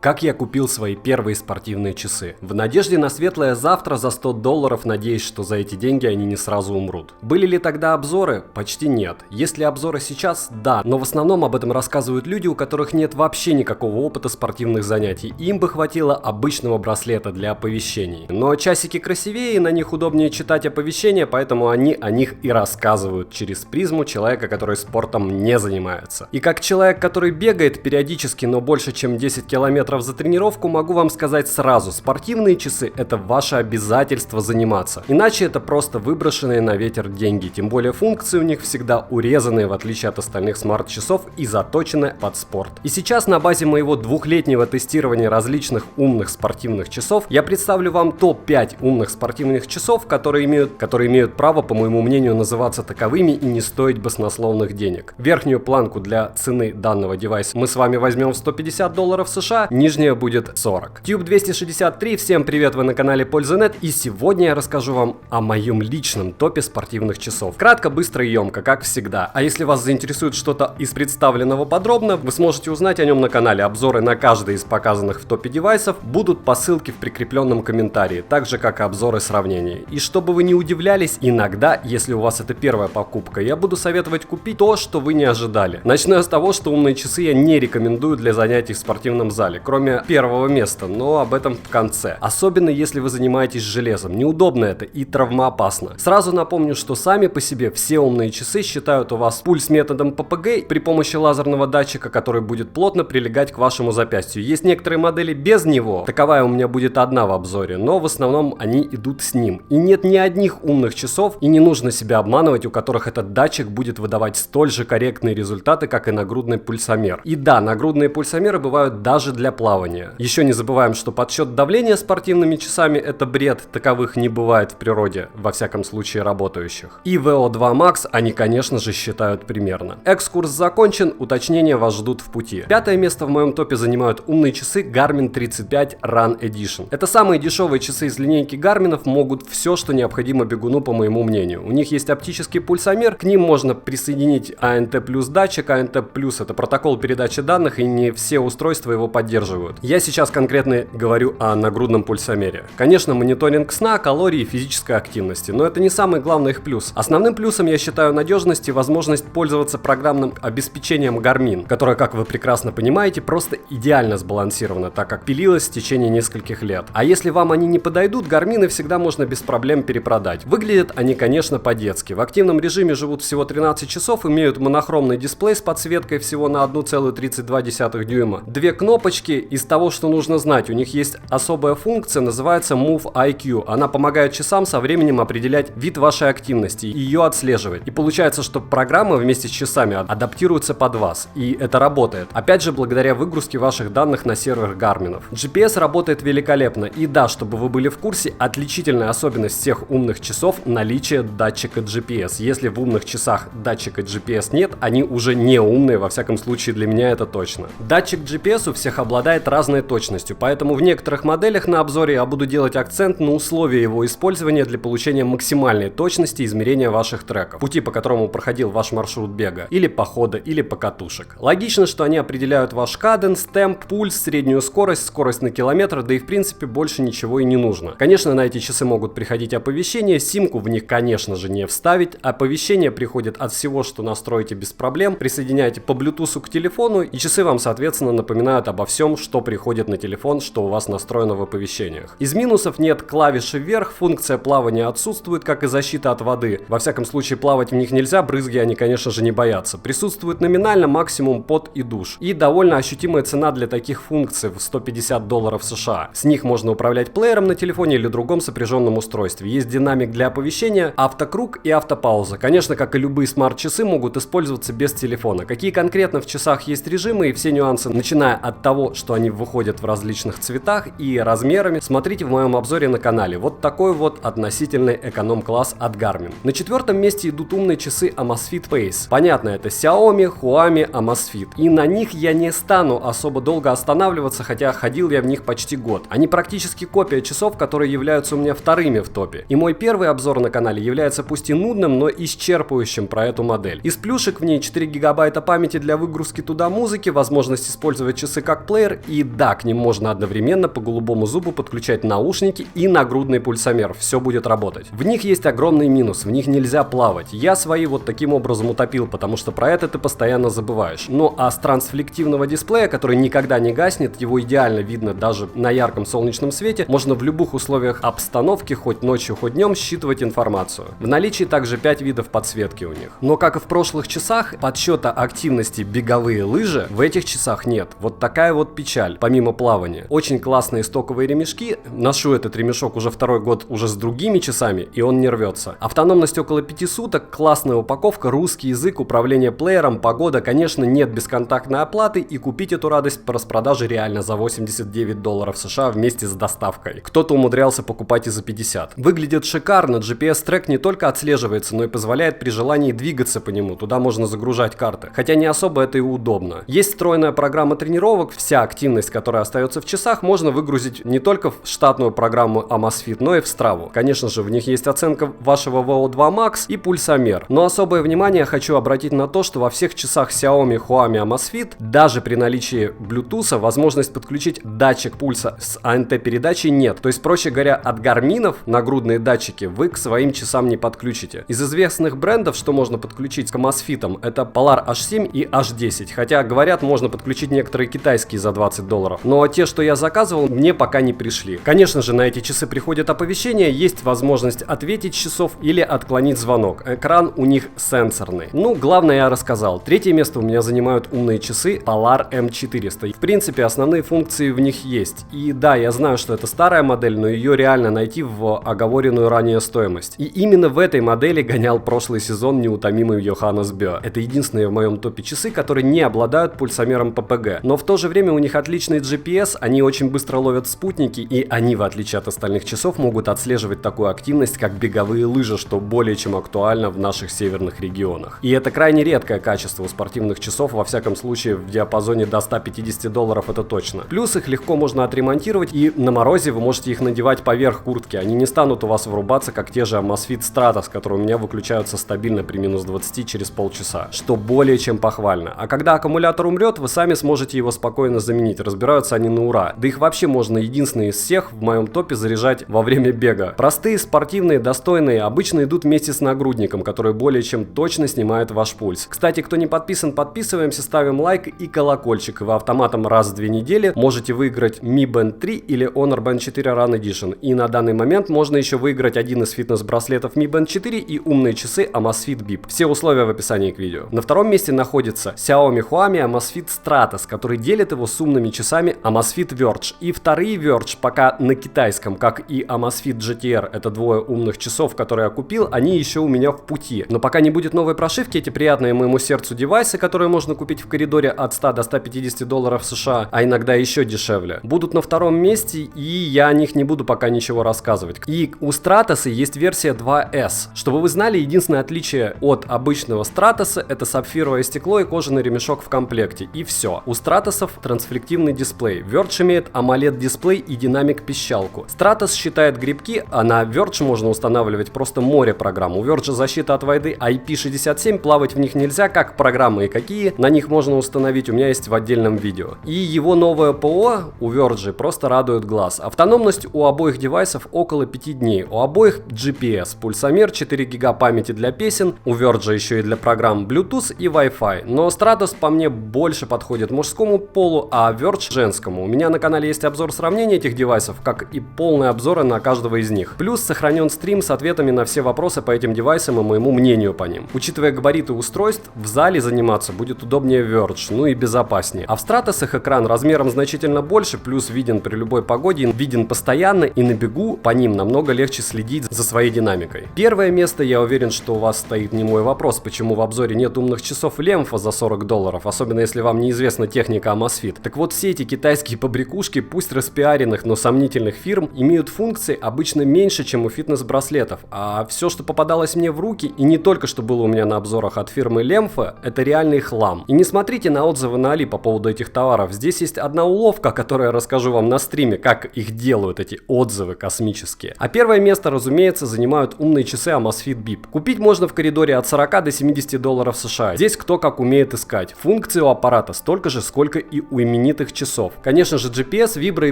Как я купил свои первые спортивные часы. В надежде на светлое завтра за $100, надеясь, что за эти деньги они не сразу умрут. Были ли тогда обзоры? Почти нет. Есть ли обзоры сейчас? Да, но в основном об этом рассказывают люди, у которых нет вообще никакого опыта спортивных занятий. Им бы хватило обычного браслета для оповещений. Но часики красивее, на них удобнее читать оповещения, поэтому они о них и рассказывают через призму человека, который спортом не занимается. И как человек, который бегает периодически, но больше чем 10 километров за тренировку, могу вам сказать сразу: спортивные часы — это ваше обязательство заниматься. Иначе это просто выброшенные на ветер деньги. Тем более функции у них всегда урезанные, в отличие от остальных смарт-часов, и заточены под спорт. И сейчас на базе моего двухлетнего тестирования различных умных спортивных часов я представлю вам топ-5 умных спортивных часов, которые имеют право, по моему мнению, называться таковыми и не стоить баснословных денег. Верхнюю планку для цены данного девайса мы с вами возьмем в $150 США, нижняя будет 40. Tube263, всем привет, вы на канале Польза.нет, и сегодня я расскажу вам о моем личном топе спортивных часов. Кратко, быстро и емко, как всегда. А если вас заинтересует что-то из представленного подробно, вы сможете узнать о нем на канале. Обзоры на каждый из показанных в топе девайсов будут по ссылке в прикрепленном комментарии, так же как и обзоры сравнений. И чтобы вы не удивлялись, иногда, если у вас это первая покупка, я буду советовать купить то, что вы не ожидали. Начну я с того, что умные часы я не рекомендую для занятий в спортивном зале, кроме первого места, но об этом в конце. Особенно если вы занимаетесь железом. Неудобно это и травмоопасно. Сразу напомню, что сами по себе все умные часы считают у вас пульс методом ППГ при помощи лазерного датчика, который будет плотно прилегать к вашему запястью. Есть некоторые модели без него. Таковая у меня будет одна в обзоре, но в основном они идут с ним. И нет ни одних умных часов, и не нужно себя обманывать, у которых этот датчик будет выдавать столь же корректные результаты, как и нагрудный пульсомер. И да, нагрудные пульсомеры бывают даже для плавания. Еще не забываем, что подсчет давления спортивными часами — это бред, таковых не бывает в природе, во всяком случае работающих. И VO2 Max они, конечно же, считают примерно. Экскурс закончен, уточнения вас ждут в пути. Пятое место в моем топе занимают умные часы Garmin 35 Run Edition. Это самые дешевые часы из линейки Гарминов, могут все, что необходимо бегуну, по моему мнению. У них есть оптический пульсомер, к ним можно присоединить АНТ плюс датчик. АНТ плюс — это протокол передачи данных, и не все устройства его поддерживают. Я сейчас конкретно говорю о нагрудном пульсомере. Конечно, мониторинг сна, калорий и физической активности, но это не самый главный их плюс. Основным плюсом я считаю надежность и возможность пользоваться программным обеспечением Garmin, которое, как вы прекрасно понимаете, просто идеально сбалансировано, так как пилилось в течение нескольких лет. А если вам они не подойдут, Гармины всегда можно без проблем перепродать. Выглядят они, конечно, по-детски. В активном режиме живут всего 13 часов, имеют монохромный дисплей с подсветкой всего на 1,32 дюйма. Две кнопочки. Из того, что нужно знать, у них есть особая функция, называется Move IQ. Она помогает часам со временем определять вид вашей активности и ее отслеживать. И получается, что программа вместе с часами адаптируется под вас. И это работает. Опять же, благодаря выгрузке ваших данных на сервер Гарминов. GPS работает великолепно. И да, чтобы вы были в курсе, отличительная особенность всех умных часов — наличие датчика GPS. Если в умных часах датчика GPS нет, они уже не умные, во всяком случае для меня это точно. Датчик GPS у всех обладает разной точностью, поэтому в некоторых моделях на обзоре я буду делать акцент на условия его использования для получения максимальной точности измерения ваших треков, пути, по которому проходил ваш маршрут бега, или похода, или покатушек. Логично, что они определяют ваш каденс, темп, пульс, среднюю скорость, скорость на километр, да и в принципе больше ничего и не нужно. Конечно, на эти часы могут приходить оповещения, симку в них, конечно же, не вставить. Оповещения приходят от всего, что настроите без проблем, присоединяете по Bluetooth к телефону, и часы вам, соответственно, напоминают обо всем, что приходит на телефон, что у вас настроено в оповещениях. Из минусов: нет клавиши вверх, функция плавания отсутствует, как и защита от воды. Во всяком случае, плавать в них нельзя, брызги они, конечно же, не боятся. Присутствует номинально максимум пот и душ. И довольно ощутимая цена для таких функций в $150 США. С них можно управлять плеером на телефоне или другом сопряженном устройстве. Есть динамик для оповещения, автокруг и автопауза. Конечно, как и любые смарт-часы, могут использоваться без телефона. Какие конкретно в часах есть режимы и все нюансы, начиная от того, что они выходят в различных цветах и размерами, смотрите в моем обзоре на канале. Вот такой вот относительный эконом-класс от Garmin. На четвертом месте идут умные часы Amazfit Pace. Понятно, это Xiaomi, Huami, Amazfit. И на них я не стану особо долго останавливаться, хотя ходил я в них почти год. Они практически копия часов, которые являются у меня вторыми в топе. И мой первый обзор на канале является пусть и нудным, но исчерпывающим про эту модель. Из плюшек в ней 4 гигабайта памяти для выгрузки туда музыки, возможность использовать часы как плеер пульсомер, и да, к ним можно одновременно по голубому зубу подключать наушники и нагрудный пульсомер, все будет работать. В них есть огромный минус, в них нельзя плавать. Я свои вот таким образом утопил, потому что про это ты постоянно забываешь. Ну а с трансфлективного дисплея, который никогда не гаснет, его идеально видно даже на ярком солнечном свете, можно в любых условиях обстановки, хоть ночью, хоть днем, считывать информацию. В наличии также 5 видов подсветки у них. Но как и в прошлых часах, подсчета активности беговые лыжи в этих часах нет. Вот такая вот печаль, помимо плавания. Очень классные стоковые ремешки. Ношу этот ремешок уже второй год уже с другими часами, и он не рвется. Автономность около 5 суток, классная упаковка, русский язык, управление плеером, погода, конечно, нет бесконтактной оплаты, и купить эту радость по распродаже реально за $89 США вместе с доставкой. Кто-то умудрялся покупать и за 50. Выглядит шикарно, GPS-трек не только отслеживается, но и позволяет при желании двигаться по нему, туда можно загружать карты. Хотя не особо это и удобно. Есть встроенная программа тренировок, вся активность, которая остается в часах, можно выгрузить не только в штатную программу Amazfit, но и в Stravу. Конечно же, в них есть оценка вашего VO2 Max и пульсомер. Но особое внимание хочу обратить на то, что во всех часах Xiaomi, Huami, Amazfit, даже при наличии Bluetooth, возможность подключить датчик пульса с АНТ-передачей нет. То есть, проще говоря, от гарминов нагрудные датчики вы к своим часам не подключите. Из известных брендов, что можно подключить к Amazfit, это Polar H7 и H10. Хотя, говорят, можно подключить некоторые китайские за $20. Но те, что я заказывал, мне пока не пришли. Конечно же, на эти часы приходит оповещение, есть возможность ответить с часов или отклонить звонок. Экран у них сенсорный. Ну, главное я рассказал. Третье место у меня занимают умные часы Polar M400. В принципе, основные функции в них есть. И да, я знаю, что это старая модель, но ее реально найти в оговоренную ранее стоимость. И именно в этой модели гонял прошлый сезон неутомимый Йоханнес Бё. Это единственные в моем топе часы, которые не обладают пульсомером ППГ. Но в то же время у них отличный GPS, они очень быстро ловят спутники, и они, в отличие от остальных часов, могут отслеживать такую активность, как беговые лыжи, что более чем актуально в наших северных регионах. И это крайне редкое качество у спортивных часов, во всяком случае в диапазоне до $150 это точно. Плюс их легко можно отремонтировать, и на морозе вы можете их надевать поверх куртки, они не станут у вас врубаться, как те же Amazfit Stratos, которые у меня выключаются стабильно при минус 20 через полчаса, что более чем похвально. А когда аккумулятор умрет, вы сами сможете его спокойно заменить, разбираются они на ура. Да их вообще можно единственные из всех в моем топе заряжать во время бега. Простые, спортивные, достойные, обычно идут вместе с нагрудником, который более чем точно снимает ваш пульс. Кстати, кто не подписан, подписываемся, ставим лайк и колокольчик, и вы автоматом раз в 2 недели можете выиграть Mi Band 3 или Honor Band 4 Run Edition. И на данный момент можно еще выиграть один из фитнес-браслетов Mi Band 4 и умные часы Amazfit Bip. Все условия в описании к видео. На втором месте находится Xiaomi Huami Amazfit Stratos, который делит его с умными часами Amazfit Verge. И вторые Verge пока на китайском, как и Amazfit GTR, это двое умных часов, которые я купил, они еще у меня в пути. Но пока не будет новой прошивки, эти приятные моему сердцу девайсы, которые можно купить в коридоре от 100 до $150 США, а иногда еще дешевле, будут на втором месте, и я о них не буду пока ничего рассказывать. И у Stratos есть версия 2S. Чтобы вы знали, единственное отличие от обычного Stratos это сапфировое стекло и кожаный ремешок в комплекте. И все. У Stratos трансфлективный дисплей. Verge имеет AMOLED дисплей и динамик-пищалку. Stratos считает грибки, а на Verge можно устанавливать просто море программ. У Verge защита от войны IP67, плавать в них нельзя, как программы и какие на них можно установить, у меня есть в отдельном видео. И его новое ПО у Verge просто радует глаз. Автономность у обоих девайсов около 5 дней. У обоих GPS, пульсомер, 4 гига памяти для песен, у Verge еще и для программ Bluetooth и Wi-Fi. Но Stratos по мне больше подходит мужскому полу, а Verge женскому. У меня на канале есть обзор сравнения этих девайсов, как и полные обзоры на каждого из них. Плюс сохранен стрим с ответами на все вопросы по этим девайсам и моему мнению по ним. Учитывая габариты устройств, в зале заниматься будет удобнее Verge, ну и безопаснее. А в Stratos их экран размером значительно больше, плюс виден при любой погоде, виден постоянно, и на бегу по ним намного легче следить за своей динамикой. Первое место, я уверен, что у вас стоит не мой вопрос, почему в обзоре нет умных часов Lemfa за $40, особенно если вам неизвестна техника Amazfit. Так вот, все эти китайские побрякушки, пусть распиаренных, но сомнительных фирм, имеют функции обычно меньше, чем у фитнес-браслетов, а все, что попадалось мне в руки, и не только что было у меня на обзорах от фирмы Lemfa, это реальный хлам. И не смотрите на отзывы на Али по поводу этих товаров, здесь есть одна уловка, которую я расскажу вам на стриме, как их делают, эти отзывы космические. А первое место, разумеется, занимают умные часы Amazfit Bip. Купить можно в коридоре от 40 до $70 США. Здесь кто как умеет искать. Функции у аппарата столько же, сколько и у Mi знаменитых часов. Конечно же, GPS, вибро и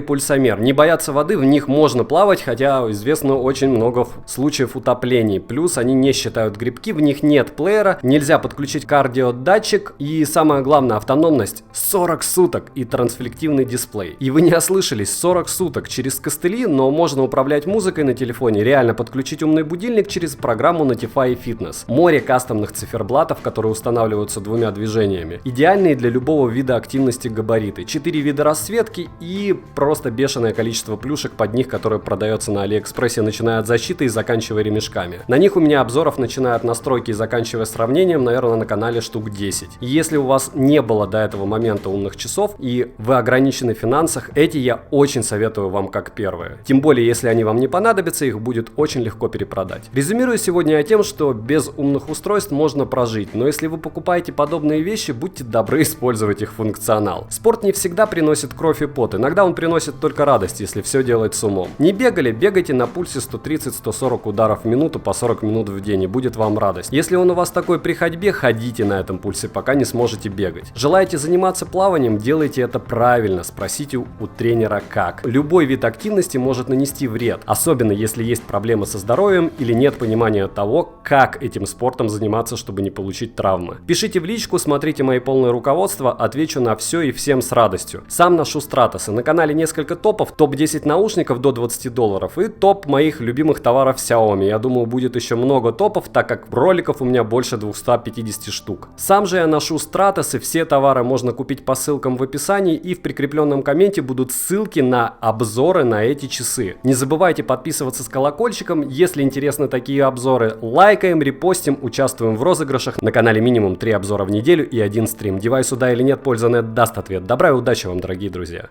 пульсомер. Не боятся воды, в них можно плавать, хотя известно очень много случаев утоплений. Плюс они не считают грибки, в них нет плеера, нельзя подключить кардиодатчик и самое главное, автономность 40 суток и трансфлективный дисплей. И вы не ослышались, 40 суток через костыли, но можно управлять музыкой на телефоне, реально подключить умный будильник через программу Notify Fitness. Море кастомных циферблатов, которые устанавливаются двумя движениями. Идеальные для любого вида активности габариты. 4 вида расцветки и просто бешеное количество плюшек под них, которые продается на Алиэкспрессе, начиная от защиты и заканчивая ремешками. На них у меня обзоров, начиная от настройки и заканчивая сравнением, наверное, на канале штук 10. И если у вас не было до этого момента умных часов и вы ограничены в финансах, эти я очень советую вам как первые. Тем более, если они вам не понадобятся, их будет очень легко перепродать. Резюмирую сегодня тем, что без умных устройств можно прожить, но если вы покупаете подобные вещи, будьте добры использовать их функционал. Спорт не всегда приносит кровь и пот, иногда он приносит только радость, если все делать с умом. Не бегали, бегайте на пульсе 130-140 ударов в минуту по 40 минут в день, и будет вам радость. Если он у вас такой при ходьбе, ходите на этом пульсе, пока не сможете бегать. Желаете заниматься плаванием, делайте это правильно, спросите у тренера как. Любой вид активности может нанести вред, особенно если есть проблемы со здоровьем или нет понимания того, как этим спортом заниматься, чтобы не получить травмы. Пишите в личку, смотрите мои полные руководства, отвечу на все и всем с радостью. Сам ношу Стратосы, на канале несколько топов, топ-10 наушников до $20 и топ моих любимых товаров Xiaomi. Я думаю, будет еще много топов, так как роликов у меня больше 250 штук. Сам же я ношу Стратосы, все товары можно купить по ссылкам в описании, и в прикрепленном комменте будут ссылки на обзоры на эти часы. Не забывайте подписываться с колокольчиком, если интересны такие обзоры, лайкаем, репостим, участвуем в розыгрышах. На канале минимум 3 обзора в неделю и 1 стрим. Девайс сюда или нет, польза нет даст ответ. Добра и удачи вам, дорогие друзья!